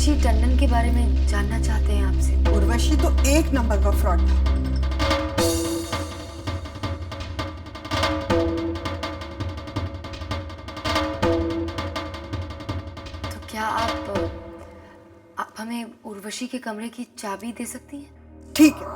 उर्वशी टंडन के बारे में जानना चाहते हैं आपसे। उर्वशी तो एक नंबर का फ्रॉड था। तो क्या आप हमें उर्वशी के कमरे की चाबी दे सकती हैं? ठीक है।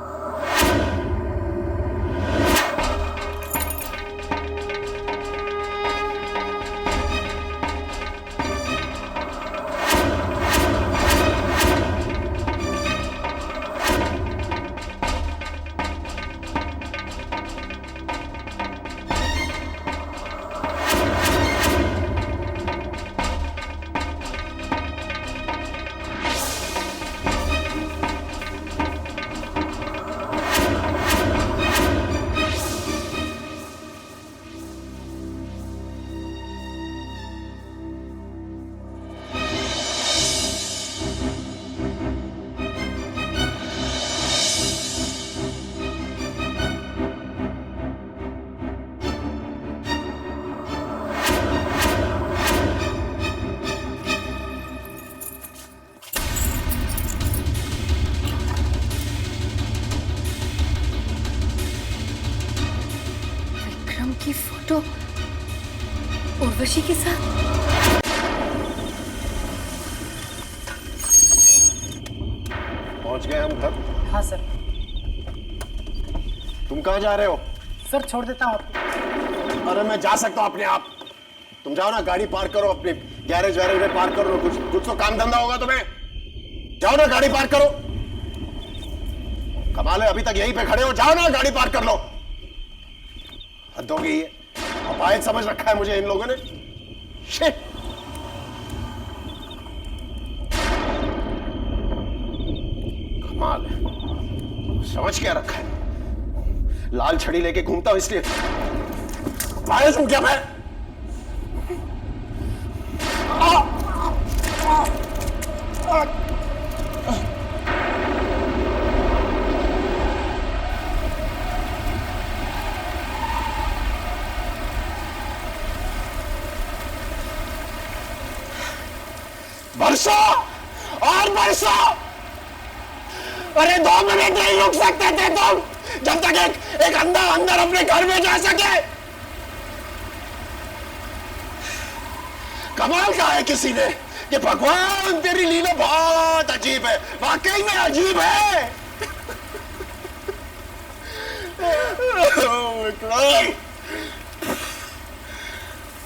विक्रम की फोटो उर्वशी के साथ। पहुंच गए हम घर। हाँ सर। तुम कहाँ जा रहे हो? सर छोड़ देता हूँ आपको। अरे मैं जा सकता हूँ अपने आप। तुम जाओ ना, गाड़ी पार्क करो, अपने गैरेज वैरेज में पार्क करो। कुछ तो काम धंधा होगा तुम्हें। जाओ ना, गाड़ी पार्क करो। कमाल है, अभी तक यहीं पे खड़े हो। जाओ ना, गाड़ी पार्क कर लो। हद हो गई है, अपायत समझ रखा है मुझे इन लोगों ने। शिट। कमाल है, समझ क्या रखा है। लाल छड़ी लेके घूमता हूं इसलिए। बायस हूं क्या मैं? बरसो और बरसो। अरे 2 मिनट नहीं रुक सकते थे तुम, जब तक एक अंधा अंदर अपने घर में जा सके। कमाल का है किसी ने कि भगवान तेरी लीला बहुत अजीब है, वाकई में अजीब है। विक्रम,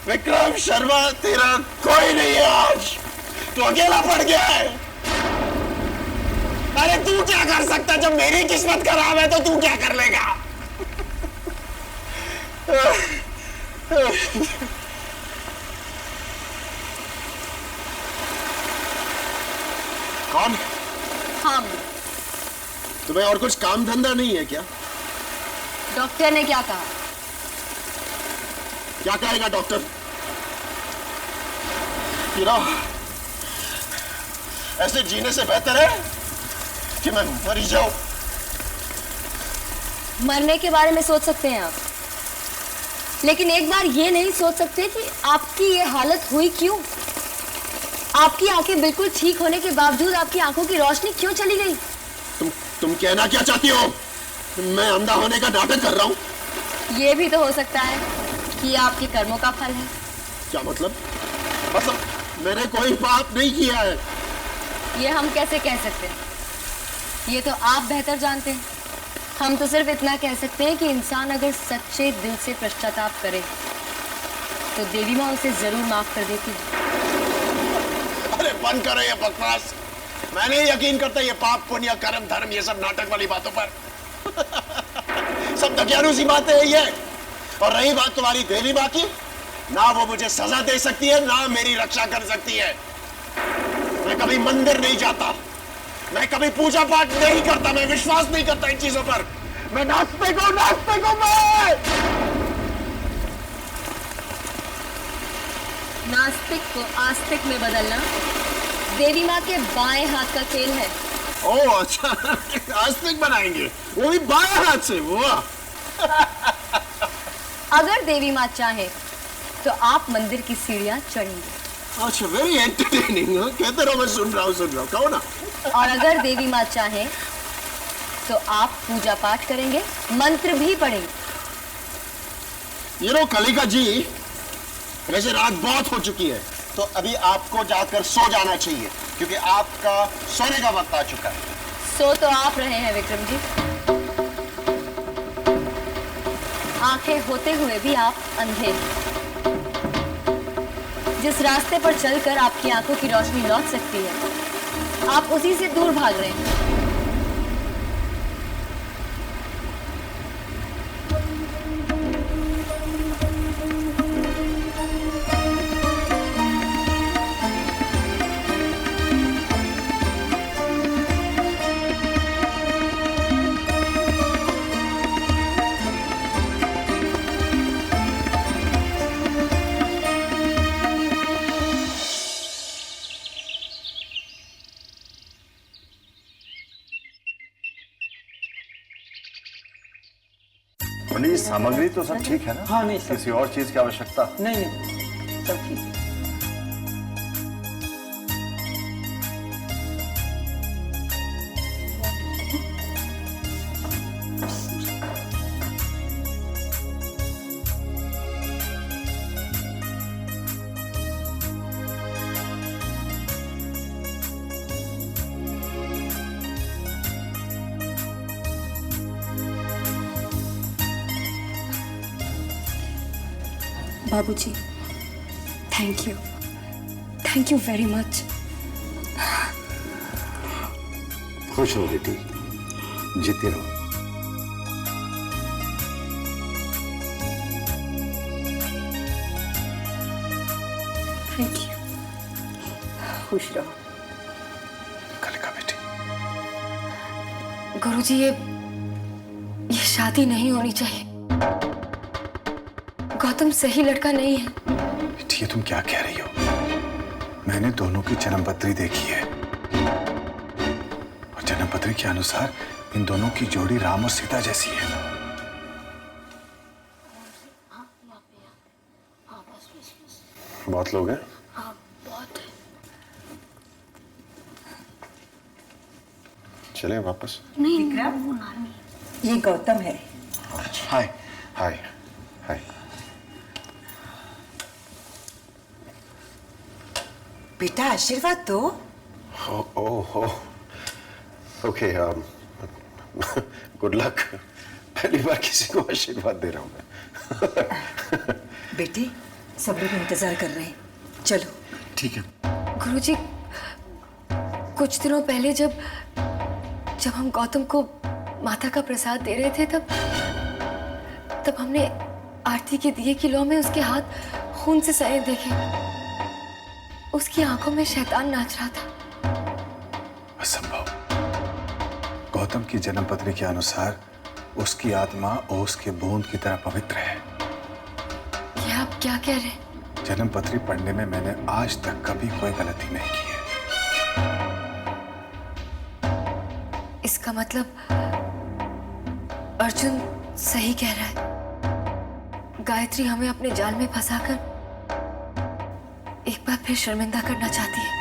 विक्रम शर्मा तेरा कोई नहीं है आज। तू अकेला पड़ गया है। अरे तू क्या कर सकता? जब मेरी किस्मत खराब है तो तू क्या कर लेगा? कौन? हम। तुम्हें और कुछ काम धंधा नहीं है क्या? डॉक्टर ने क्या कहा? क्या कहेगा डॉक्टर? ऐसे जीने से बेहतर है कि मैं मर ही जाऊं। मरने के बारे में सोच सकते हैं आप, लेकिन एक बार ये नहीं सोच सकते कि आपकी ये हालत हुई क्यों। आपकी आंखें बिल्कुल ठीक होने के बावजूद आपकी आंखों की रोशनी क्यों चली गई? तुम कहना क्या चाहती हो? मैं अंधा होने का नाटक कर रहा हूं? ये भी तो हो सकता है कि आपके कर्मों का फल है। क्या मतलब? मैंने कोई पाप नहीं किया है। ये हम कैसे कह सकते हैं? ये तो आप बेहतर जानते हैं। हम तो सिर्फ इतना कह सकते हैं कि इंसान अगर सच्चे दिल से पश्चाताप करे तो देवी माँ उसे जरूर माफ कर देती है। अरे बंद करो ये बकवास। मैं नहीं यकीन करता ये पाप पुण्य कर्म धर्म ये सब नाटक वाली बातों पर। सब दकियानू सी बातें हैं ये। और रही बात तुम्हारी देवी माँ की, ना वो मुझे सजा दे सकती है, ना मेरी रक्षा कर सकती है। मैं कभी मंदिर नहीं जाता, मैं कभी पूजा पाठ नहीं करता, मैं विश्वास नहीं करता इन चीजों पर। मैं नास्तिक हूं, नास्तिक हूं मैं। नास्तिक को आस्तिक में बदलना देवी माँ के बाएं हाथ का खेल है। ओह अच्छा, आस्तिक बनाएंगे, वो भी बाएं हाथ से। वो अगर देवी माँ चाहे तो आप मंदिर की सीढ़ियां चढ़ेंगे। अच्छा, वेरी एंटरटेनिंग। कहते रहो, मैं सुन रहा हूँ। कहो ना। और अगर देवी माँ चाहे तो आप पूजा पाठ करेंगे, मंत्र भी पढ़ेंगे। ये लो कलिका जी, वैसे रात बहुत हो चुकी है, तो अभी आपको जाकर सो जाना चाहिए, क्योंकि आपका सोने का वक्त आ चुका है। सो तो आप रहे हैं विक्रम जी, आंखें होते हुए भी आप अंधे हैं। जिस रास्ते पर चलकर आपकी आंखों की रोशनी लौट सकती है, आप उसी से दूर भाग रहे हैं। पंडित जी, सामग्री तो सब ठीक है ना? हाँ, नहीं, सब किसी और चीज की आवश्यकता? नहीं नहीं, सब ठीक है। बाबूजी, थैंक यू वेरी मच। खुश हो बेटी, जीते रहो। Thank you. खुश रहो। कलिका बेटी, गुरुजी, ये शादी नहीं होनी चाहिए। गौतम सही लड़का नहीं है। बेटी, ये तुम क्या कह रही हो? मैंने दोनों की जन्मपत्री देखी है और जन्मपत्री के अनुसार इन दोनों की जोड़ी राम और सीता जैसी है। बहुत लोग हैं? हाँ, बहुत है। चलें वापस? ये गौतम है। हाय हाय हाय। बेटा आशीर्वाद दो। Okay, good luck. पहली बार किसी को आशीर्वाद दे रहा हूं मैं। बेटी, सब लोग इंतजार कर रहे हैं, चलो। ठीक है। गुरुजी, कुछ दिनों पहले जब हम गौतम को माता का प्रसाद दे रहे थे, तब हमने आरती के दिए की लौ में उसके हाथ खून से सने देखे। उसकी आंखों में शैतान नाच रहा था। असंभव। गौतम की जन्मपत्री के अनुसार उसकी आत्मा ओस के बूंद की तरह पवित्र है। ये आप क्या कह रहे हैं? जन्मपत्री पढ़ने में मैंने आज तक कभी कोई गलती नहीं की है। इसका मतलब अर्जुन सही कह रहा है। गायत्री हमें अपने जाल में फंसाकर एक बार फिर शर्मिंदा करना चाहती है।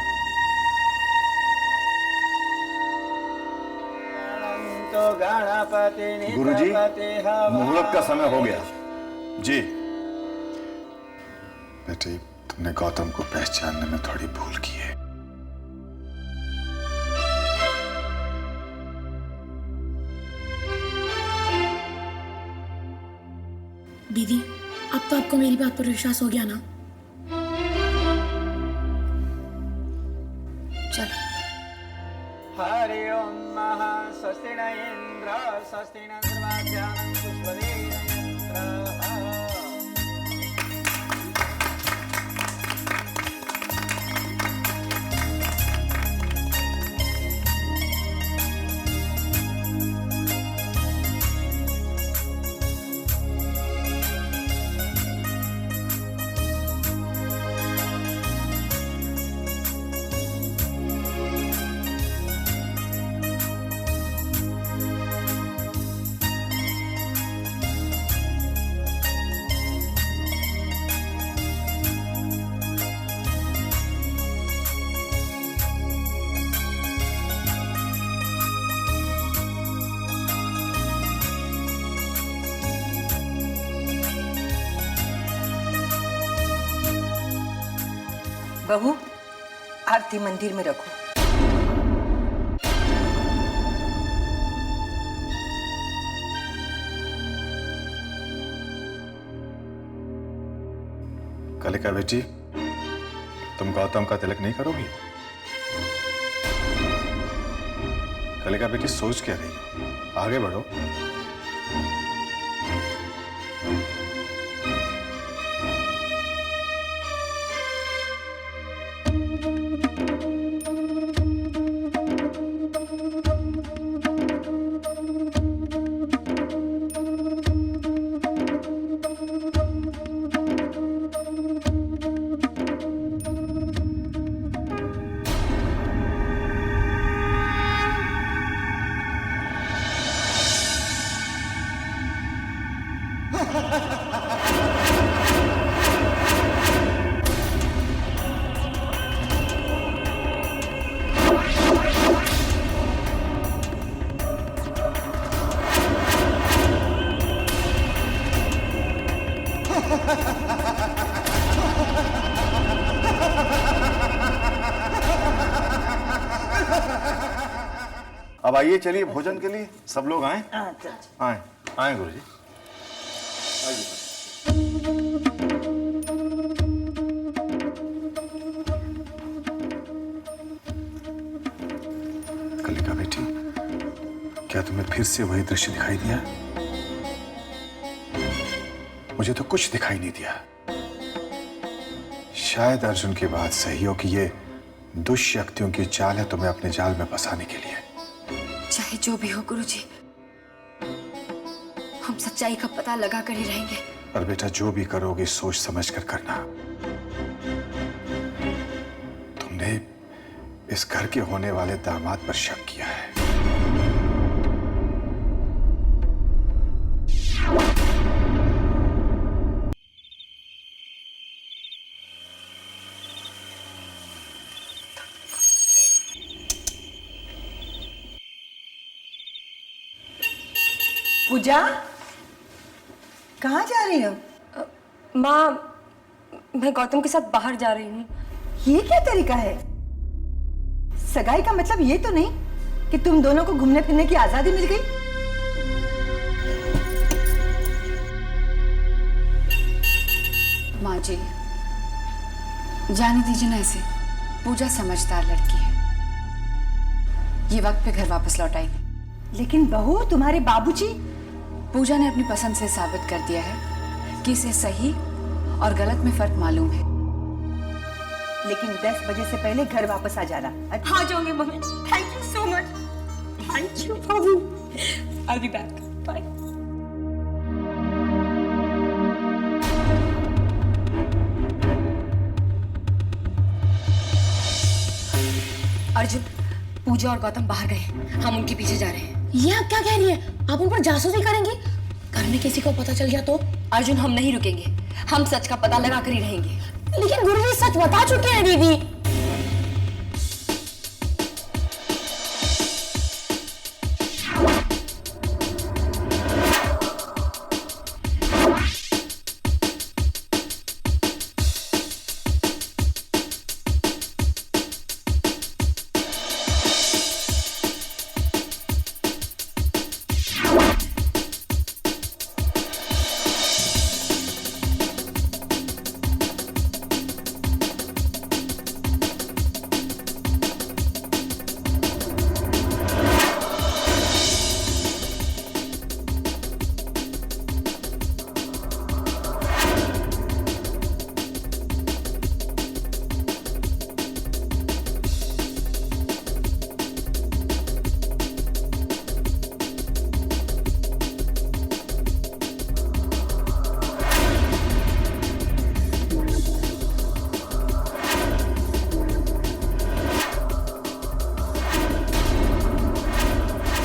गुरुजी, मुहूर्त का समय हो गया। जी बेटी, तुमने गौतम को पहचानने में थोड़ी भूल की है। दीदी, अब तो आपको मेरी बात पर विश्वास हो गया ना? चलो। हरि ओम महा स्वस्ति न इंद्र स्वस्ति न सर्वाभ्यां पुष्पदेव। बहू, आरती मंदिर में रखो। कलिका बेटी, तुम गौतम का तिलक नहीं करोगी? कलिका बेटी, सोच क्या रही हो? आगे बढ़ो। अब आइए, चलिए भोजन के लिए सब लोग आए। आए आए गुरुजी। कलिका बेटी, क्या तुम्हें फिर से वही दृश्य दिखाई दिया? मुझे तो कुछ दिखाई नहीं दिया। शायद अर्जुन की बात सही हो कि ये दुष्शक्तियों की चाल है तुम्हें अपने जाल में फंसाने के लिए। चाहे जो भी हो गुरुजी, हम सच्चाई का पता लगा कर ही रहेंगे। पर बेटा, जो भी करोगे सोच समझ कर करना। तुमने इस घर के होने वाले दामाद पर शक किया है। पूजा, कहाँ जा रही हो? माँ, मैं गौतम के साथ बाहर जा रही हूँ। ये क्या तरीका है? सगाई का मतलब ये तो नहीं कि तुम दोनों को घूमने फिरने की आजादी मिल गई? माँ जी, जाने दीजिए ना ऐसे। पूजा समझदार लड़की है, ये वक्त पे घर वापस लौट आएगी। लेकिन बहू, तुम्हारे बाबूजी। पूजा ने अपनी पसंद से साबित कर दिया है कि इसे सही और गलत में फर्क मालूम है। लेकिन 10 बजे से पहले घर वापस आ जाना। हाँ जाऊंगी mummy. Thank you so much. Thank you भाभी। I'll be back. Bye. Arjun, पूजा और गौतम बाहर गए, हम उनके पीछे जा रहे हैं। ये आप क्या कह रही है? आप उन पर जासूसी करेंगे? घर में किसी को पता चल गया तो? अर्जुन, हम नहीं रुकेंगे, हम सच का पता लगा कर ही रहेंगे। लेकिन गुरुजी सच बता चुके हैं दीदी।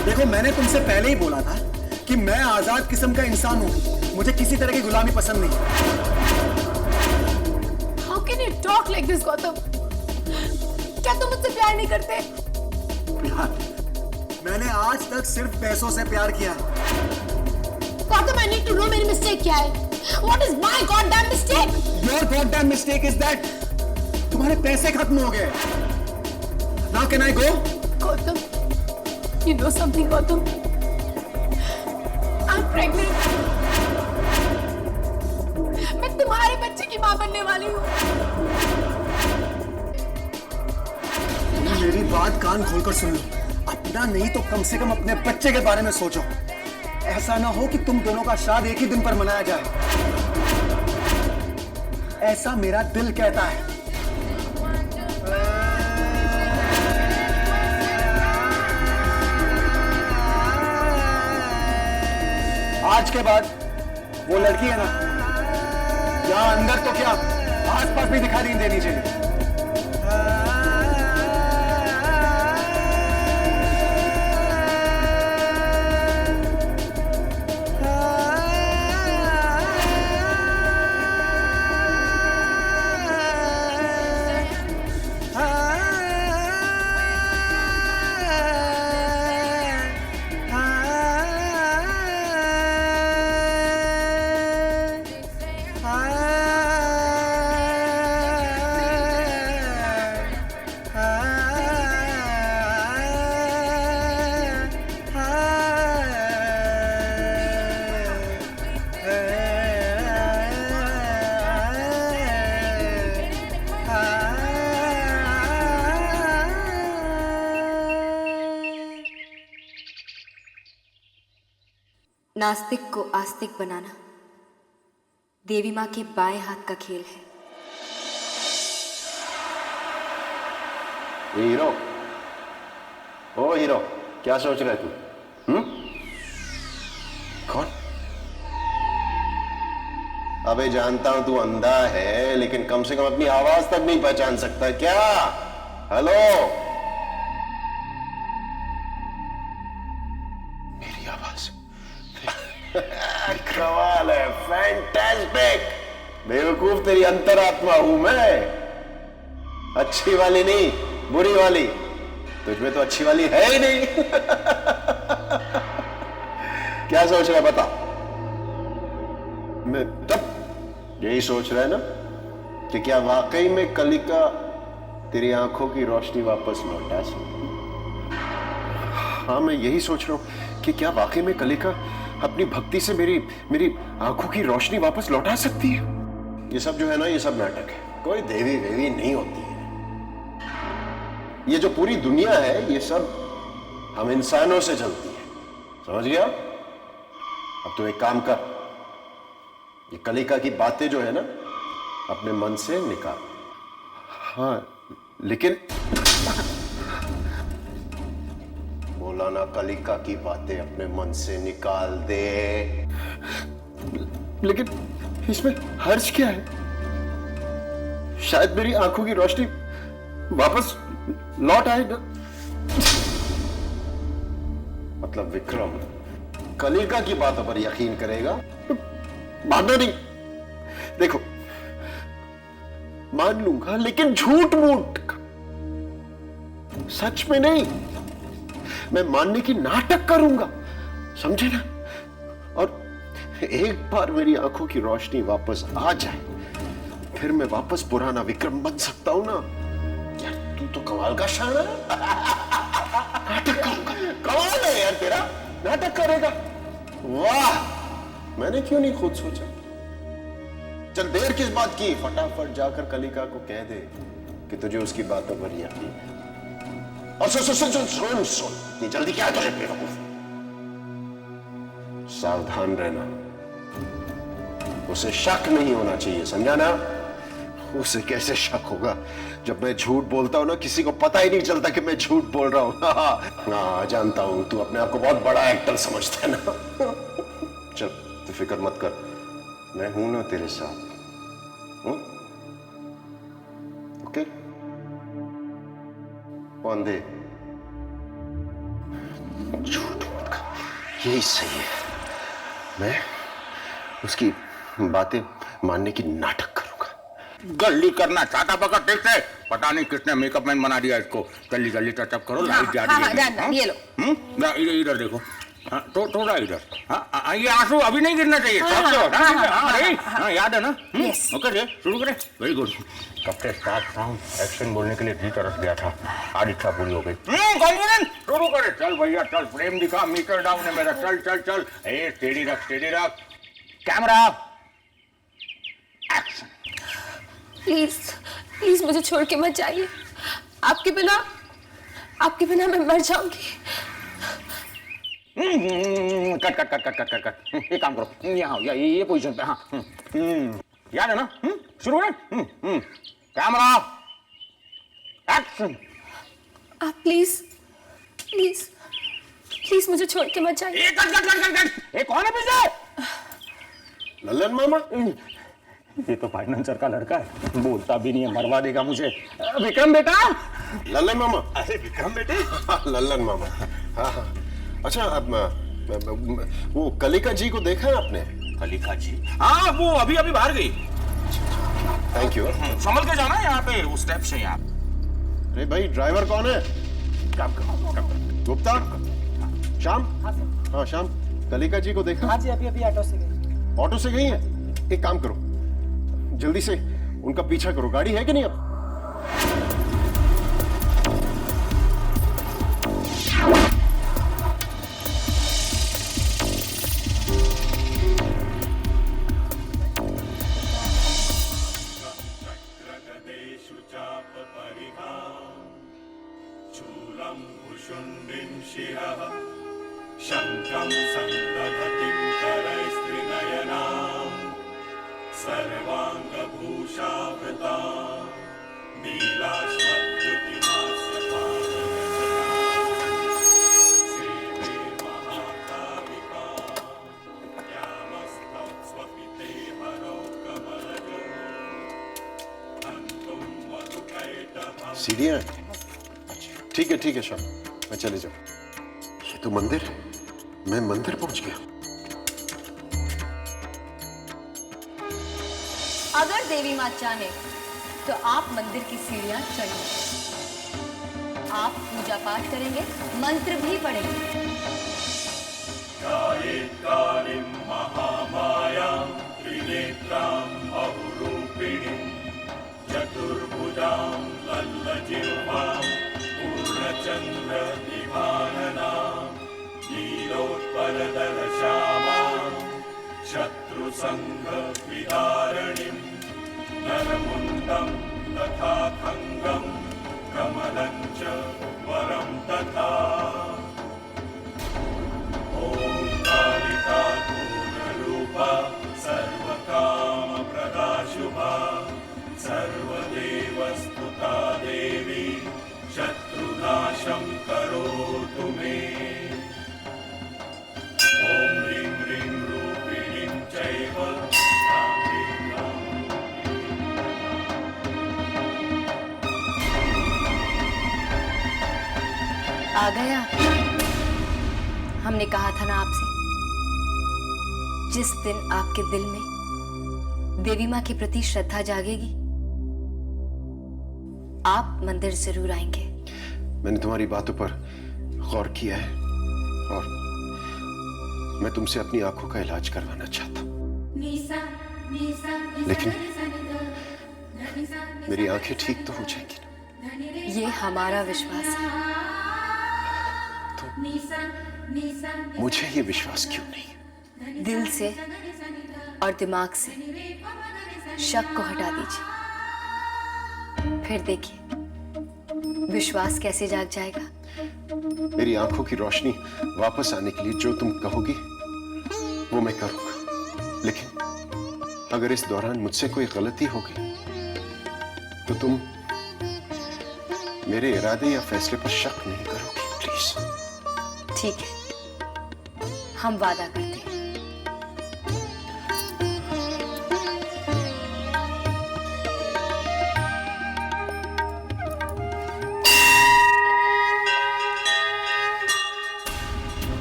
देखो, मैंने तुमसे पहले ही बोला था कि मैं आजाद किस्म का इंसान हूँ, मुझे किसी तरह की गुलामी पसंद नहीं। How can you talk like this, Gautam? क्या तुम मुझसे प्यार नहीं करते? प्यार? मैंने आज तक सिर्फ पैसों से प्यार किया है। Gautam, I need to know मेरी मिस्टेक क्या है? What is my goddamn mistake? Your goddamn mistake is that तुम्हारे पैसे खत्म हो गए। Now can I go? Gautam, you know something, Gautam? I'm pregnant. मैं तुम्हारे बच्चे की माँ बनने वाली हूँ। मेरी बात कान खोलकर सुन लो। अपना नहीं तो कम से कम अपने बच्चे के बारे में सोचो। ऐसा ना हो कि तुम दोनों का श्राद्ध एक ही दिन पर मनाया जाए। ऐसा मेरा दिल कहता है। आज के बाद वो लड़की है ना, यहाँ अंदर तो क्या आसपास भी दिखाई नहीं देनी चाहिए। नास्तिक को आस्तिक बनाना देवी माँ के बाएं हाथ का खेल है। ये हीरो, ओ हीरो, क्या सोच रहा है तू? कौन? अबे जानता हूं तू अंधा है, लेकिन कम से कम अपनी आवाज तक नहीं पहचान सकता क्या? हेलो, मेरी आवाज कमाल है, फैंटास्टिक। बेवकूफ तेरी अंतरात्मा हूं मैं, अच्छी वाली नहीं, बुरी वाली। तुझमें तो अच्छी वाली है ही नहीं। क्या सोच रहा है बता? मैं तब यही सोच रहा है ना कि क्या वाकई में कलिका तेरी आंखों की रोशनी वापस लौटा सकती? हाँ, मैं यही सोच रहा हूं कि क्या वाकई में कलिका अपनी भक्ति से मेरी आंखों की रोशनी वापस लौटा सकती है। ये सब जो है ना, ये सब नाटक है, कोई देवी वेवी नहीं होती है। ये जो पूरी दुनिया है, ये सब हम इंसानों से चलती है, समझ गया? अब तो एक काम कर, ये कलिका की बातें जो है ना, अपने मन से निकाल। हाँ, लेकिन बोला ना, कलिका की बातें अपने मन से निकाल दे। लेकिन इसमें हर्ज क्या है? शायद मेरी आंखों की रोशनी वापस लौट आए ना। मतलब विक्रम कलिका की बातों पर यकीन करेगा? मानना नहीं। देखो, मान लूंगा, लेकिन झूठ मूठ, सच में नहीं। मैं मानने की नाटक करूंगा, समझे ना? और एक बार मेरी आंखों की रोशनी वापस आ जाए, फिर मैं वापस पुराना विक्रम बन सकता हूं ना। यार तू तो कमाल का शाना है। नाटक करूंगा, कमाल है यार तेरा, नाटक करेगा। वाह, मैंने क्यों नहीं खुद सोचा? चल देर किस बात की, फटाफट जाकर कलिका को कह दे कि तुझे उसकी बातों पर यकीन है। और सुन, इतनी जल्दी क्या है तुझे बेवकूफ? सावधान रहना, उसे शक नहीं होना चाहिए, समझा ना? उसे कैसे शक होगा जब मैं झूठ बोलता हूं ना, किसी को पता ही नहीं चलता कि मैं झूठ बोल रहा हूं। हाँ, जानता हूं तू अपने आप को बहुत बड़ा एक्टर समझता है ना। चल तू फिक्र मत कर, मैं हूं ना तेरे साथ। ओके? अंधे झूठ मत कर, यही सही है। मैं उसकी बातें मानने की नाटक करूंगा। गल्ली करना चाहता बका ठीक है, पता नहीं किसने मेकअप मैन बना दिया इसको। जल्दी जल्दी टचअप करो, लाइट जा रही है। ये लो। इधर देखो, हाँ, तो थोड़ा इधर। हाँ, ये आंसू अभी नहीं गिरना चाहिए। हाँ, याद है ना? ओके जी, शुरू करें। Very good. कब से स्टार्ट साउंड एक्शन बोलने के लिए जी तरस गया था, आज इच्छा पूरी हो गई। कॉन्फिडेंस, शुरू करें। चल भैया चल, फ्रेम दिखा, मीटर डाउन है मेरा। चल चल चल, ए स्टेडी रख, स्टेडी रख। Camera action. प्लीज प्लीज मुझे छोड़ के मत जाइए। आपके बिना मैं मर जाऊंगी। Cut cut cut cut cut cut cut. ये काम करो, यहाँ ये पोजीशन पे। हाँ, याद है ना? शुरू करें। Camera action. आप प्लीज प्लीज प्लीज मुझे छोड़ के मत जाइए। Cut cut cut cut cut. ये कौन है पीछे? लल्लन मामा। ये तो फाइनेंसर का लड़का है, बोलता भी नहीं है, मरवा देगा मुझे। विक्रम बेटा। लल्लन मामा। अरे विक्रम बेटे। लल्लन मामा। हाँ हाँ। अच्छा, अब वो कलिका जी को देखा है आपने? कलिका जी? हाँ, वो अभी अभी बाहर गई। Thank you. संभल के जाना यहाँ पे, उस स्टेप से यहाँ। अरे भाई, ड्राइवर कौन है? गुप्ता? श्याम? हाँ श्याम, कलिका जी को देखा? हाँ जी, अभी अभी ऑटो से गई। ऑटो से गई है? एक काम करो, जल्दी से उनका पीछा करो। गाड़ी है कि नहीं अब? शङ्खं सन्दधतिं करैस्त्रिनयनां सर्वाङ्गभूषावृता सेवे महाकालिका यामस्तत्स्वपिते हरौ कमलजो हन्तुं मधुकैटभं। सीढ़ियाँ? ठीक है श्याम, मैं चले जाऊँ। ये तो मंदिर है, मैं मंदिर पहुंच गया। अगर देवी माँ चाहे तो आप मंदिर की सीढ़ियां चढ़िए। आप पूजा पाठ करेंगे, मंत्र भी पढ़ेंगे। कालिं महामायां त्रिनेत्रां बहुरूपिणीं चतुर्भुजां लल्लजिह्वां पूर्णचन्द्रदिवाननां नीलोत्पलदलश्यामां शत्रुसङ्घविदारणीं नरमुण्डं तथा खङ्गं कमलं च वरं तथा। ॐ कालिका पूर्णरूपा सर्वकामप्रदा शुभा सर्वदेवस्तुता देवी शत्रुनाशं करोतु मे। ॐ ह्रीं ह्रीं रूपिणीं चैव आ गया। हमने कहा था ना आपसे, जिस दिन आपके दिल में देवी माँ के प्रति श्रद्धा जागेगी, आप मंदिर जरूर आएंगे। मैंने तुम्हारी बातों पर गौर किया है और मैं तुमसे अपनी आंखों का इलाज करवाना चाहता हूँ, लेकिन मेरी आंखें ठीक तो हो जाएंगी ना? ये हमारा विश्वास है। तो मुझे ये विश्वास क्यों नहीं? दिल से और दिमाग से शक को हटा दीजिए, फिर देखिए विश्वास कैसे जाग जाएगा। मेरी आंखों की रोशनी वापस आने के लिए जो तुम कहोगी वो मैं करूंगा, लेकिन अगर इस दौरान मुझसे कोई गलती हो गई तो तुम मेरे इरादे या फैसले पर शक नहीं करोगी, प्लीज। ठीक है, हम वादा करते हैं।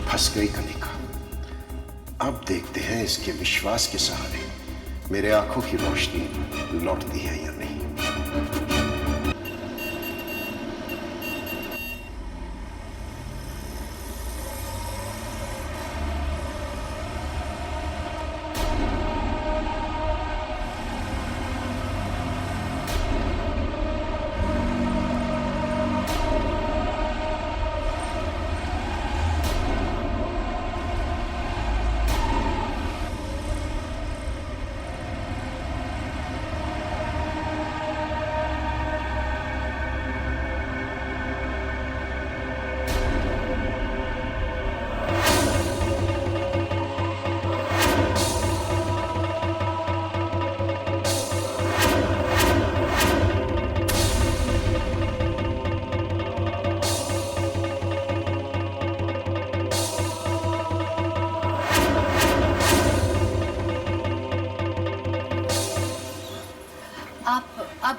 फंस गई कलिका। अब देखते हैं इसके विश्वास के सहारे मेरे आंखों की रोशनी लौटती है या नहीं।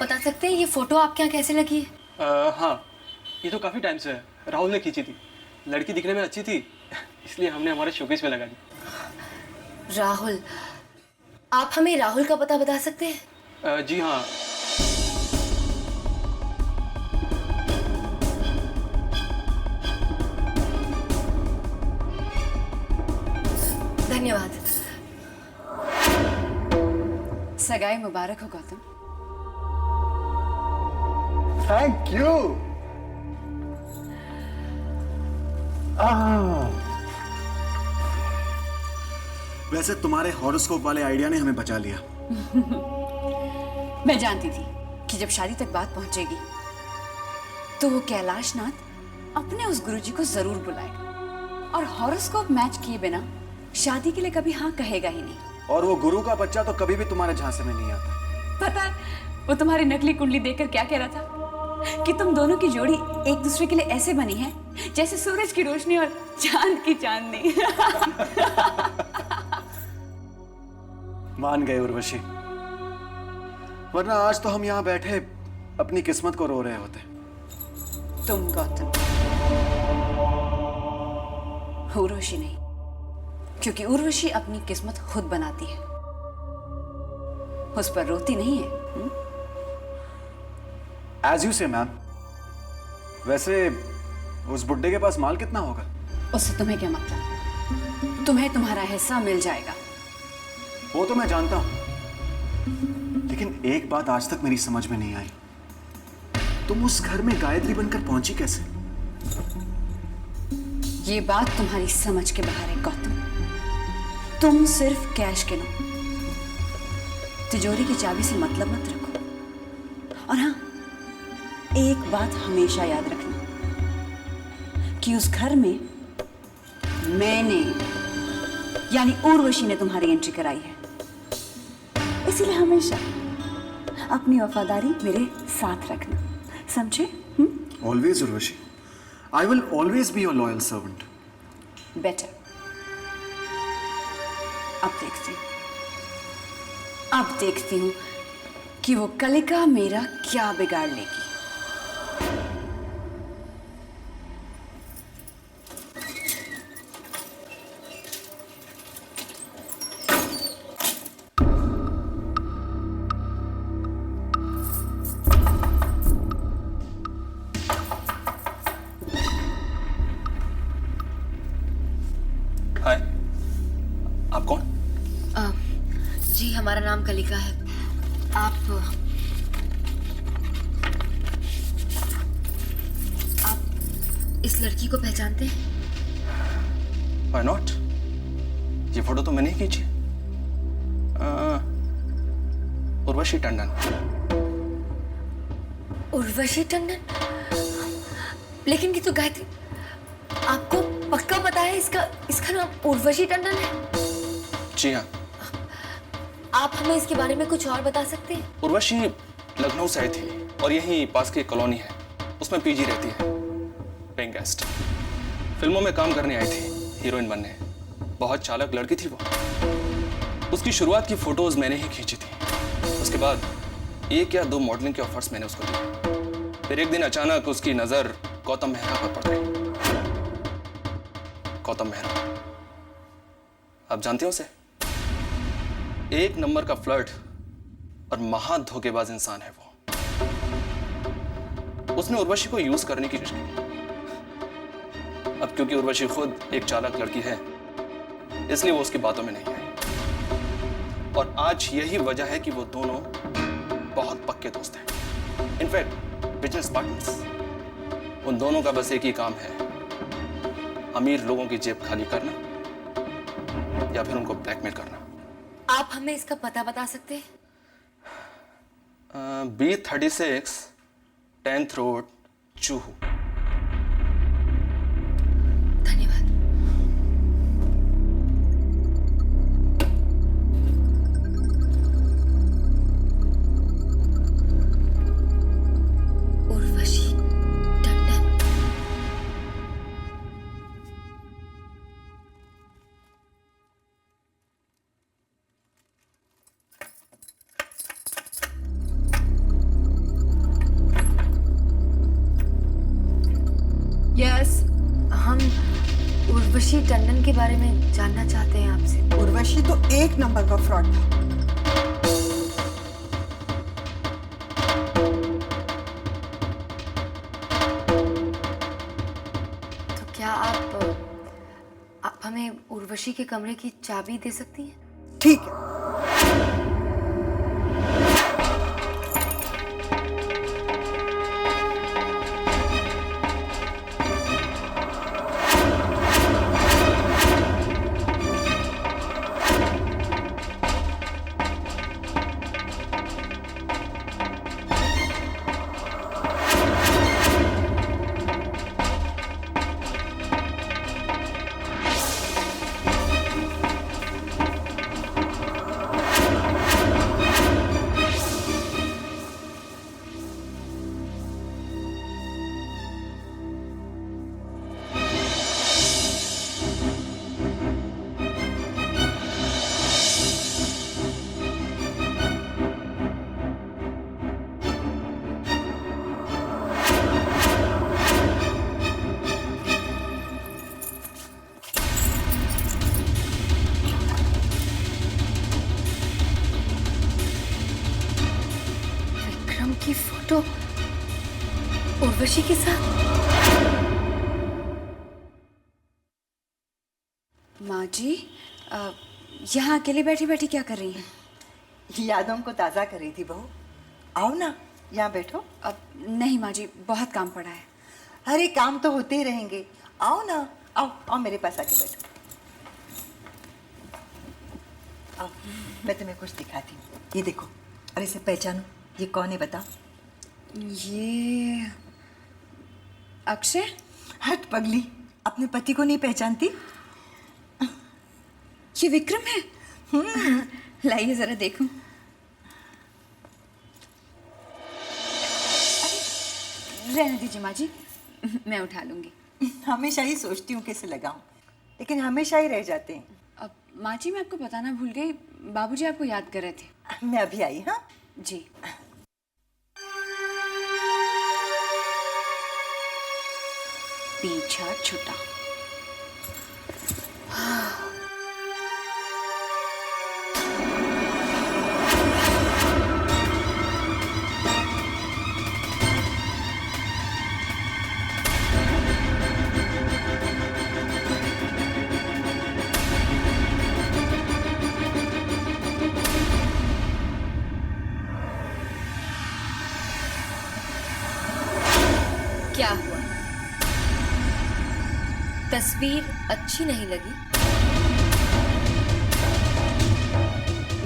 बता सकते हैं ये फोटो आपके यहाँ कैसे लगी है? हाँ, ये तो काफ़ी टाइम से है। राहुल ने खींची थी। लड़की दिखने में अच्छी थी, इसलिए हमने हमारे शोकेस में लगा दी। राहुल, आप हमें राहुल का पता बता सकते हैं? जी हाँ। धन्यवाद। सगाई मुबारक हो गौतम। Thank you. वैसे तुम्हारे हॉरोस्कोप वाले आइडिया ने हमें बचा लिया। मैं जानती थी कि जब शादी तक बात पहुंचेगी तो वो कैलाशनाथ अपने उस गुरुजी को जरूर बुलाएगा और हॉरोस्कोप मैच किए बिना शादी के लिए कभी हाँ कहेगा ही नहीं। और वो गुरु का बच्चा तो कभी भी तुम्हारे झांसे में नहीं आता। पता है वो तुम्हारी नकली कुंडली देखकर क्या कह रहा था कि तुम दोनों की जोड़ी एक दूसरे के लिए ऐसे बनी है जैसे सूरज की रोशनी और चांद की चांदनी। मान गए उर्वशी, वरना आज तो हम यहाँ बैठे अपनी किस्मत को रो रहे होते। तुम गौतम, उर्वशी नहीं, क्योंकि उर्वशी अपनी किस्मत खुद बनाती है, उस पर रोती नहीं है। एज यू से मैम। वैसे उस बुड्ढे के पास माल कितना होगा? उससे तुम्हें क्या मतलब? तुम्हें तुम्हारा हिस्सा मिल जाएगा। वो तो मैं जानता हूं, लेकिन एक बात आज तक मेरी समझ में नहीं आई। तुम उस घर में गायत्री बनकर पहुंची कैसे? ये बात तुम्हारी समझ के बाहर है गौतम। तुम सिर्फ कैश गिनो, तिजोरी की चाबी से मतलब मत रखो। और हाँ, एक बात हमेशा याद रखना कि उस घर में मैंने यानी उर्वशी ने तुम्हारी एंट्री कराई है, इसीलिए हमेशा अपनी वफादारी मेरे साथ रखना, समझे? Always Urvashi, I will always be your loyal servant. Better. अब देखती हूँ कि वो कलिका मेरा क्या बिगाड़ लेगी। हाय, आप कौन? जी हमारा नाम कलिका है। आप इस लड़की को पहचानते हैं? Why not? ये फोटो तो मैंने ही खींची। उर्वशी टंडन। उर्वशी टंडन? लेकिन ये तो गायत्री, आपको पक्का पता है इसका नाम उर्वशी टंडन है? जी हाँ। आप हमें इसके बारे में कुछ और बता सकते हैं? उर्वशी लखनऊ से आई थी और यहीं पास की कॉलोनी है, उसमें पीजी रहती है, पेइंग गेस्ट। फिल्मों में काम करने आई थी, हीरोइन बनने। बहुत चालाक लड़की थी वो। उसकी शुरुआत की फोटोज मैंने ही खींची थी। उसके बाद 1 या 2 मॉडलिंग के ऑफर्स मैंने उसको दिए। फिर एक दिन अचानक उसकी नजर गौतम मेहरा पर पड़ गई। गौतम मेहरा, आप जानते हो उसे? 1 नंबर का फ्लर्ट और महा धोखेबाज इंसान है वो। उसने उर्वशी को यूज करने की कोशिश की। अब क्योंकि उर्वशी खुद एक चालाक लड़की है, इसलिए वो उसकी बातों में नहीं आई। और आज यही वजह है कि वो दोनों बहुत पक्के दोस्त हैं। In fact business partners. उन दोनों का बस एक ही काम है, अमीर लोगों की जेब खाली करना या फिर उनको ब्लैकमेल करना। आप हमें इसका पता बता सकते हैं? B36 10th road, चूहू। धन्यवाद। उर्वशी टंडन। उर्वशी टंडन के बारे में जानना चाहते हैं आपसे। उर्वशी तो एक नंबर का फ्रॉड था। तो क्या आप हमें उर्वशी के कमरे की चाबी दे सकती हैं? ठीक है। की फोटो उर्वशी के साथ। माँ जी, यहाँ अकेले बैठी बैठी क्या कर रही हैं? यादों को ताज़ा कर रही थी बहू। आओ ना, यहाँ बैठो। अब नहीं माँ जी, बहुत काम पड़ा है। अरे काम तो होते ही रहेंगे। आओ ना, आओ आओ मेरे पास आके बैठो। आओ, मैं तुम्हें कुछ दिखाती हूँ। ये देखो, और इसे पहचानो। ये कौन है बताओ? ये अक्षय। हट पगली, अपने पति को नहीं पहचानती? ये विक्रम है। लाइए जरा देखूं। रहने दीजिए माँ जी, मैं उठा लूंगी। हमेशा ही सोचती हूँ कैसे लगाऊं, लेकिन हमेशा ही रह जाते हैं। अब माँ जी, मैं आपको बताना भूल गई, बाबूजी आपको याद कर रहे थे। मैं अभी आई। हाँ जी। पीछा छुटा। क्या हुआ? तस्वीर अच्छी नहीं लगी?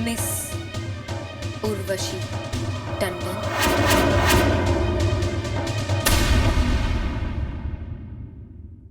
मिस उर्वशी टंडन।